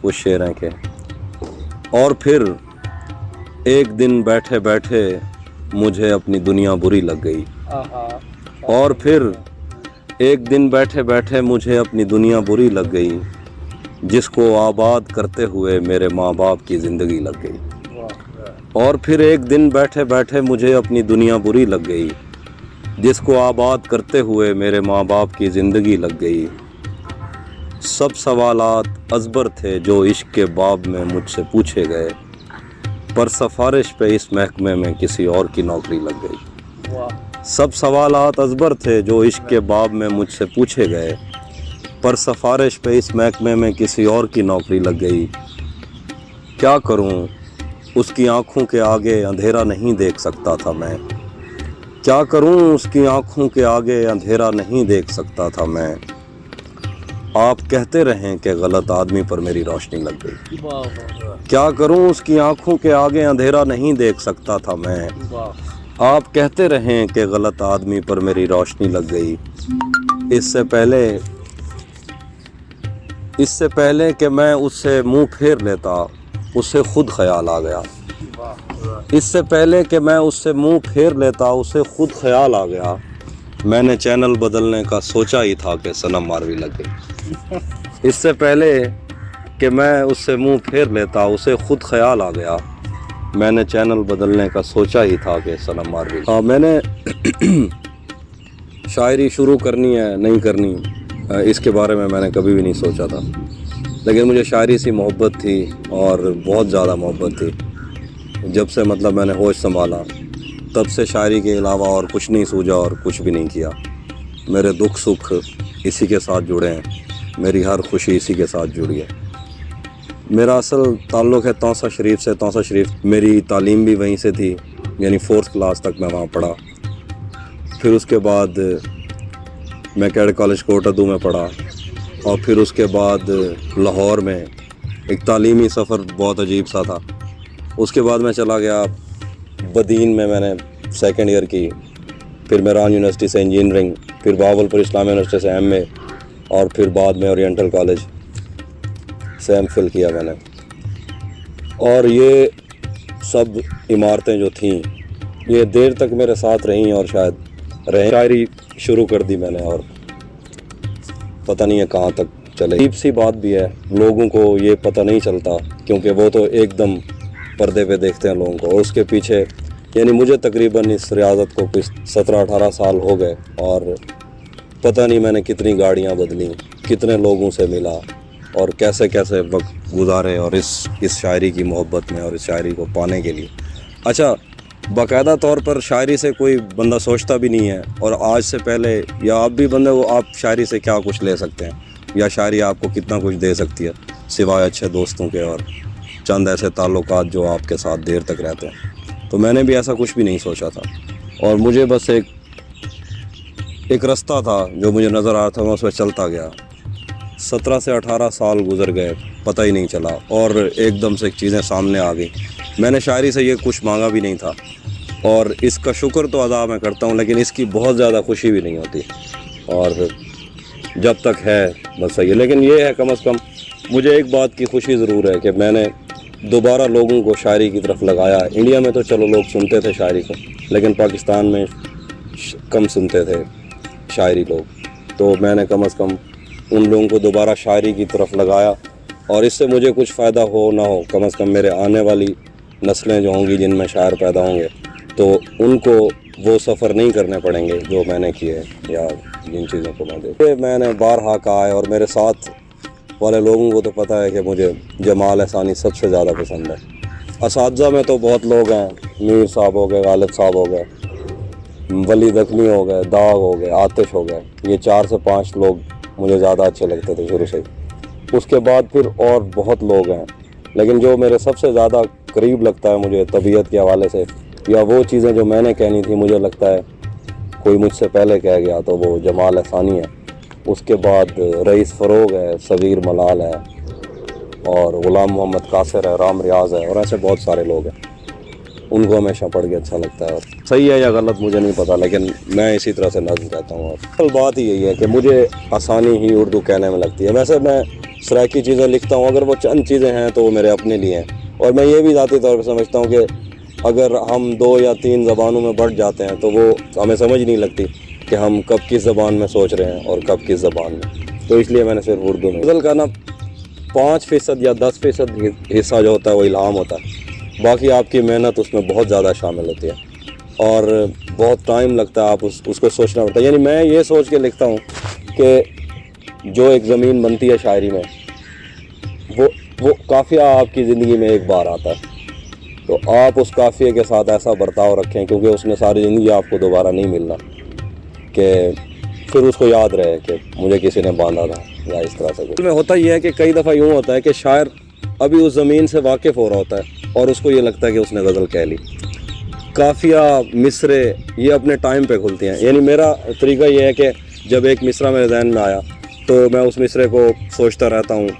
वो शेर हैं के और फिर एक दिन बैठे बैठे मुझे अपनी दुनिया बुरी लग गई। और फिर एक दिन बैठे बैठे मुझे अपनी दुनिया बुरी लग गई, जिसको आबाद करते हुए मेरे माँ बाप की ज़िंदगी लग गई। और फिर एक दिन बैठे बैठे मुझे अपनी दुनिया बुरी लग गई, जिसको आबाद करते हुए मेरे माँ बाप की ज़िंदगी लग गई। सब सवालात अजबर थे जो इश्क के बाब में मुझसे पूछे गए, पर सिफारिश पे इस महकमे में किसी और की नौकरी लग गई। सब सवालात अजबर थे जो इश्क के बाब में मुझसे पूछे गए, पर सिफारिश पे इस महकमे में किसी और की नौकरी लग गई। क्या करूं, उसकी आंखों के आगे अंधेरा नहीं देख सकता था मैं। क्या करूं, उसकी आंखों के आगे अंधेरा नहीं देख सकता था मैं। आप कहते रहें कि गलत आदमी पर मेरी रोशनी लग गई। क्या करूं, उसकी आंखों के आगे अंधेरा नहीं देख सकता था मैं। आप कहते रहें कि गलत आदमी पर मेरी रोशनी लग गई। इससे पहले कि मैं उससे मुंह फेर लेता, उसे खुद ख्याल आ गया। इससे पहले कि मैं उससे मुंह फेर लेता, उसे खुद ख्याल आ गया। मैंने चैनल बदलने का सोचा ही था कि सनम मारवी लग गई। इससे पहले कि मैं उससे मुंह फेर लेता, उसे खुद ख्याल आ गया। मैंने चैनल बदलने का सोचा ही था कि सनम मारवी। हाँ, मैंने शायरी शुरू करनी है नहीं करनी, इसके बारे में मैंने कभी भी नहीं सोचा था, लेकिन मुझे शायरी से मोहब्बत थी और बहुत ज़्यादा मोहब्बत थी। जब से मतलब मैंने होश संभाला तब से शायरी के अलावा और कुछ नहीं सूझा और कुछ भी नहीं किया। मेरे दुख सुख इसी के साथ जुड़े हैं, मेरी हर खुशी इसी के साथ जुड़ी है। मेरा असल ताल्लुक़ है तौसा शरीफ से। तौसा शरीफ मेरी तालीम भी वहीं से थी, यानी 4th क्लास तक मैं वहाँ पढ़ा। फिर उसके बाद मैं कैडेट कॉलेज कोटअदू में पढ़ा और फिर उसके बाद लाहौर में एक तालीमी सफ़र बहुत अजीब सा था। उसके बाद मैं चला गया बदीन में, मैंने 2nd ईयर की, फिर मेरान यूनिवर्सिटी से इंजीनियरिंग, फिर बावलपुर इस्लामी यूनिवर्सिटी से MA और फिर बाद में ओरिएंटल कॉलेज से MPhil किया मैंने। और ये सब इमारतें जो थीं ये देर तक मेरे साथ रहीं और शायद रहे। शायरी शुरू कर दी मैंने और पता नहीं है कहाँ तक चले। अजीब सी बात भी है, लोगों को ये पता नहीं चलता क्योंकि वो तो एकदम पर्दे पे देखते हैं लोगों को, और उसके पीछे यानी मुझे तकरीबन इस रियासत को कुछ 17-18 साल हो गए और पता नहीं मैंने कितनी गाड़ियाँ बदली, कितने लोगों से मिला और कैसे कैसे वक्त गुजारे और इस शायरी की मोहब्बत में और इस शायरी को पाने के लिए। अच्छा, बाकायदा तौर पर शायरी से कोई बंदा सोचता भी नहीं है, और आज से पहले या आप भी बंदे, वो आप शायरी से क्या कुछ ले सकते हैं या शायरी आपको कितना कुछ दे सकती है सिवाय अच्छे दोस्तों के और चंद ऐसे ताल्लुकात जो आपके साथ देर तक रहते हैं। तो मैंने भी ऐसा कुछ भी नहीं सोचा था और मुझे बस एक रास्ता था जो मुझे नज़र आ रहा था, मैं उस पर चलता गया। 17 से 18 साल गुजर गए, पता ही नहीं चला और एकदम से चीज़ें सामने आ गई। मैंने शायरी से ये कुछ मांगा भी नहीं था और इसका शुक्र तो अदा मैं करता हूँ, लेकिन इसकी बहुत ज़्यादा खुशी भी नहीं होती। और जब तक है बस सही है, लेकिन ये है कम से कम मुझे एक बात की खुशी ज़रूर है कि मैंने दोबारा लोगों को शायरी की तरफ लगाया। इंडिया में तो चलो लोग सुनते थे शायरी को, लेकिन पाकिस्तान में कम सुनते थे शायरी लोग, तो मैंने कम से कम उन लोगों को दोबारा शायरी की तरफ लगाया। और इससे मुझे कुछ फ़ायदा हो ना हो, कम से कम मेरे आने वाली नस्लें जो होंगी जिनमें शायर पैदा होंगे तो उनको वो सफ़र नहीं करने पड़ेंगे जो मैंने किए या जिन चीज़ों को मैं देखे। मैंने बारहा कहा है और मेरे साथ वाले लोगों को तो पता है कि मुझे जमाल एहसानी सबसे ज़्यादा पसंद है। असातिज़ा में तो बहुत लोग हैं, मीर साहब हो गए, गालिब साहब हो गए, वली दखनी हो गए, दाग हो गए, आतिश हो गए, ये 4 से 5 लोग मुझे ज़्यादा अच्छे लगते थे शुरू से ही। उसके बाद फिर और बहुत लोग हैं, लेकिन जो मेरे सबसे ज़्यादा करीब लगता है मुझे तबीयत के हवाले से या वो चीज़ें जो मैंने कहनी थी मुझे लगता है कोई मुझसे पहले कह गया, तो वो जमाल एहसानी है। उसके बाद रईस फ़रोग है, सगीर मलाल है और ग़ुलाम मोहम्मद कासिर है, राम रियाज़ है और ऐसे बहुत सारे लोग हैं। उनको हमेशा पढ़ के अच्छा लगता है। और सही है या गलत मुझे नहीं पता, लेकिन मैं इसी तरह से नज़्म कहता हूँ। और असल बात ही यही है कि मुझे आसानी ही उर्दू कहने में लगती है। वैसे मैं सराकी चीज़ें लिखता हूँ, अगर वो चंद चीज़ें हैं तो वो मेरे अपने लिए हैं। और मैं ये भी ज़ाती तौर पर समझता हूँ कि अगर हम 2 या 3 ज़बानों में बढ़ जाते हैं तो वो हमें समझ नहीं लगती कि हम कब किस ज़बान में सोच रहे हैं और कब किस ज़बान में। तो इसलिए मैंने सिर्फ उर्दू में गज़ल का ना 5% या 10% हिस्सा जो होता है वो इल्हाम होता है, बाकी आपकी मेहनत उसमें बहुत ज़्यादा शामिल होती है और बहुत टाइम लगता है, आप उसको सोचना पड़ता है। यानी मैं ये सोच के लिखता हूँ कि जो एक ज़मीन बनती है शायरी में, वो काफ़िया आपकी ज़िंदगी में एक बार आता है, तो आप उस काफ़िए के साथ ऐसा बर्ताव रखें क्योंकि उसने सारी ज़िंदगी आपको दोबारा नहीं मिलना, कि फिर उसको याद रहे कि मुझे किसी ने बांधा था या इस तरह से। में होता यह है कि कई दफ़ा यूँ होता है कि शायर अभी उस ज़मीन से वाकिफ़ हो रहा होता है और उसको ये लगता है कि उसने गज़ल कह ली। काफ़िया, मिसरे ये अपने टाइम पे खुलती हैं। यानी मेरा तरीका ये है कि जब एक मिसरा मेरे जहन में आया तो मैं उस मिसरे को सोचता रहता हूँ,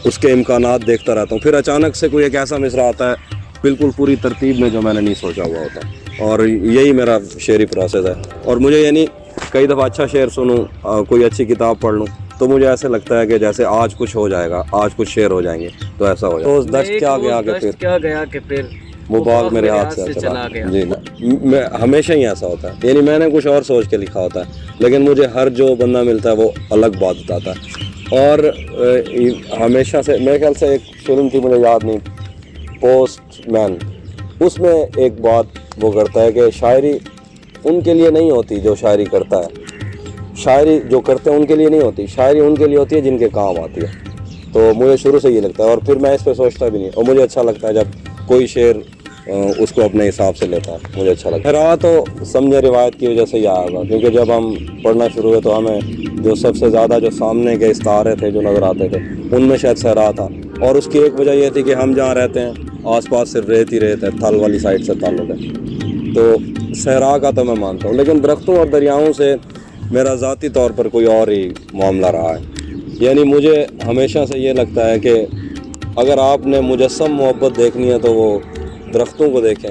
उसके इम्कानात देखता रहता हूँ, फिर अचानक से कोई एक ऐसा मिसरा आता है बिल्कुल पूरी तरतीब में जो मैंने नहीं सोचा हुआ होता, और यही मेरा शेरी प्रोसेस है। और मुझे यानी कई दफ़ा अच्छा शेर सुनूँ, कोई अच्छी किताब पढ़ लूँ तो मुझे ऐसे लगता है कि जैसे आज कुछ हो जाएगा, आज कुछ शेर हो जाएंगे, तो ऐसा हो जाएगा। तो दश्त क्या गया कि फिर वो बाग मेरे हाथ से चला गया। जी, मैं हमेशा ही ऐसा होता है, यानी मैंने कुछ और सोच के लिखा होता है लेकिन मुझे हर जो बंदा मिलता है वो अलग बात बताता है। और हमेशा से मेरे ख्याल से एक फिल्म थी, मुझे याद नहीं, पोस्टमैन, उसमें एक बात वो करता है कि शायरी उनके लिए नहीं होती जो शायरी करता है, शायरी जो करते हैं उनके लिए नहीं होती, शायरी उनके लिए होती है जिनके काम आती है। तो मुझे शुरू से ये लगता है और फिर मैं इस पर सोचता भी नहीं, और मुझे अच्छा लगता है जब कोई शेर उसको अपने हिसाब से लेता है, मुझे अच्छा लगता है। रहा तो समझे रिवायत की वजह से ही आया होगा, क्योंकि जब हम पढ़ना शुरू हुए तो हमें जो सबसे ज़्यादा जो सामने के इस्तारे थे जो नज़र आते थे उनमें शायद सहरा था, और उसकी एक वजह यह थी कि हम जहाँ रहते हैं आसपास सिर्फ रेत ही रेत है, थल वाली साइड से ताल्लुक़ है, तो सहरा का तो मैं मानता हूँ। लेकिन दरख्तों और दरियाओं से मेरा ज़ाती तौर पर कोई और ही मामला रहा है। यानी मुझे हमेशा से ये लगता है कि अगर आपने मुजस्सम मोहब्बत देखनी है तो वो दरख्तों को देखें।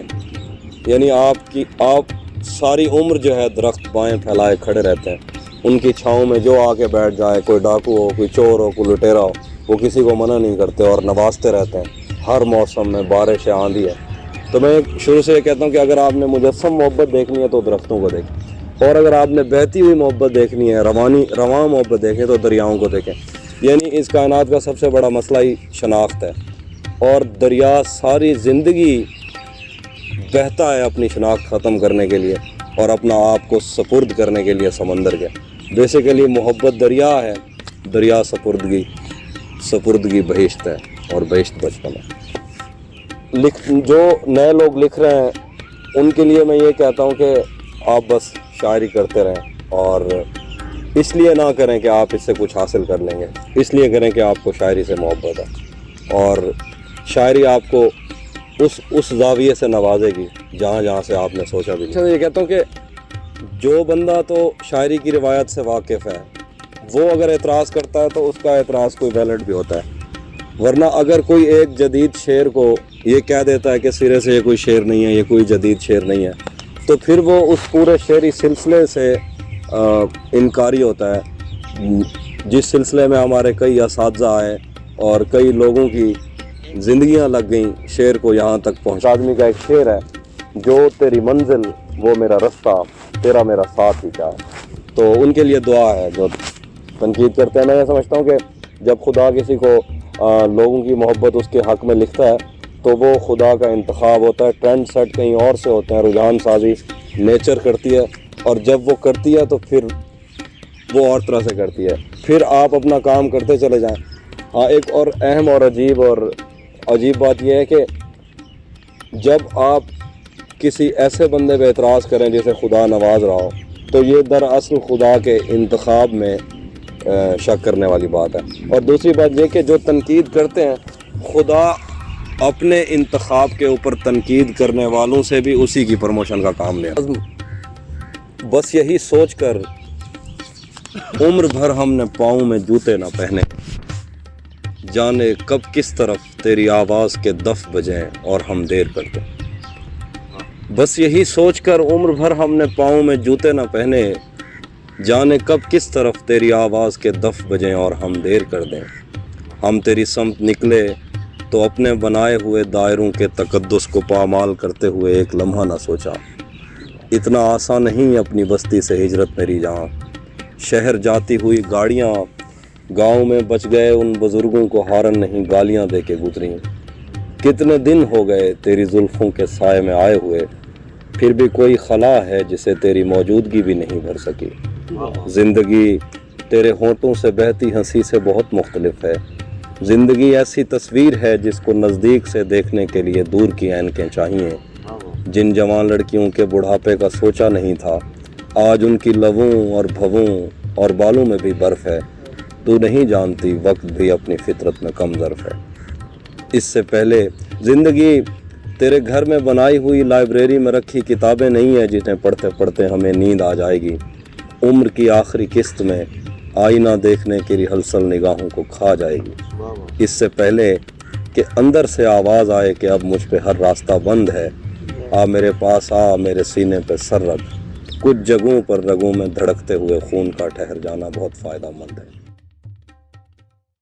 यानी आप सारी उम्र जो है दरख्त बाएं फैलाए खड़े रहते हैं, उनकी छाँव में जो आके बैठ जाए, कोई डाकू हो, कोई चोर हो, कोई लुटेरा हो, वो किसी को मना नहीं करते और नवाजते रहते हैं हर मौसम में, बारिश है, आंधी है। तो मैं शुरू से ये कहता हूँ कि अगर आपने मुजस्सम मोहब्बत देखनी है तो दरख्तों को देखें, और अगर आपने बहती हुई मोहब्बत देखनी है, रवां मोहब्बत देखें तो दरियाओं को देखें। यानी इस कायनात का सबसे बड़ा मसला ही शनाख्त है, और दरिया सारी ज़िंदगी बहता है अपनी शनाख्त ख़त्म करने के लिए और अपना आप को सपुर्द करने के लिए समंदर के। बेसिकली मोहब्बत दरिया है, दरिया सपुर्दगी बहिश्त है और बहिश्त बचपन है। जो नए लोग लिख रहे हैं उनके लिए मैं ये कहता हूँ कि आप बस शायरी करते रहें, और इसलिए ना करें कि आप इससे कुछ हासिल कर लेंगे, इसलिए करें कि आपको शायरी से मोहब्बत है, और शायरी आपको उस ज़ाविये से नवाजेगी जहाँ से आपने सोचा भी नहीं। ये कहता हूँ कि जो बंदा तो शायरी की रिवायत से वाकिफ़ है वो अगर एतराज़ करता है तो उसका एतराज़ कोई वैलिड भी होता है, वरना अगर कोई एक जदीद शेर को ये कह देता है कि सिरे से ये कोई शेर नहीं है, ये कोई जदीद शेर नहीं है, तो फिर वो उस पूरे शेरी सिलसिले से इनकारी होता है जिस सिलसिले में हमारे कई असातिज़ा आए और कई लोगों की ज़िंदगियां लग गई शेर को यहाँ तक पहुँचा। आदमी का एक शेर है, जो तेरी मंजिल वो मेरा रास्ता, तेरा मेरा साथ ही क्या है। तो उनके लिए दुआ है जो तनकीद करते हैं। मैं ये समझता हूँ कि जब खुदा किसी को लोगों की मोहब्बत उसके हक़ में लिखता है तो वो खुदा का इंतखाब होता है। ट्रेंड सेट कहीं और से होते हैं, रुझान साजी नेचर करती है, और जब वो करती है तो फिर वो और तरह से करती है, फिर आप अपना काम करते चले जाएं। हाँ, एक और अहम और अजीब बात यह है कि जब आप किसी ऐसे बंदे पे एतराज़ करें जिसे खुदा नवाज रहा हो, तो ये दरअसल खुदा के इंतखाब में शक करने वाली बात है। और दूसरी बात यह कि जो तनकीद करते हैं, खुदा अपने इंतखाब के ऊपर तनकीद करने वालों से भी उसी की प्रमोशन का काम ले। बस यही सोच कर उम्र भर हमने पाँव में जूते ना पहने, जाने कब किस तरफ तेरी आवाज़ के दफ बजें और हम देर कर दें। बस यही सोचकर उम्र भर हमने पाँव में जूते न पहने, जाने कब किस तरफ तेरी आवाज़ के दफ बजें और हम देर कर दें। हम तेरी समत निकले तो अपने बनाए हुए दायरों के तकद्दुस को पामाल करते हुए एक लम्हा न सोचा। इतना आसान नहीं अपनी बस्ती से हिजरत मेरी जहाँ। शहर जाती हुई गाड़ियाँ गांव में बच गए उन बुजुर्गों को हारन नहीं गालियाँ दे के गुजरी। कितने दिन हो गए तेरी जुल्फ़ों के साए में आए हुए, फिर भी कोई खला है जिसे तेरी मौजूदगी भी नहीं भर सकी। ज़िंदगी तेरे होंठों से बहती हंसी से बहुत मुख्तलिफ है। ज़िंदगी ऐसी तस्वीर है जिसको नज़दीक से देखने के लिए दूर की ऐनकें चाहिए। जिन जवान लड़कियों के बुढ़ापे का सोचा नहीं था, आज उनकी लबों और भवों और बालों में भी बर्फ़ है। तू नहीं जानती वक्त भी अपनी फितरत में कम ज़र्फ़ है। इससे पहले ज़िंदगी तेरे घर में बनाई हुई लाइब्रेरी में रखी किताबें नहीं है जिन्हें पढ़ते पढ़ते हमें नींद आ जाएगी। उम्र की आखिरी किस्त में आईना देखने की रिहर्सल निगाहों को खा जाएगी। इससे पहले कि अंदर से आवाज़ आए कि अब मुझ पे हर रास्ता बंद है, आ मेरे पास आ, मेरे सीने पे सर रख। कुछ जगहों पर रगों में धड़कते हुए खून का ठहर जाना बहुत फ़ायदेमंद है।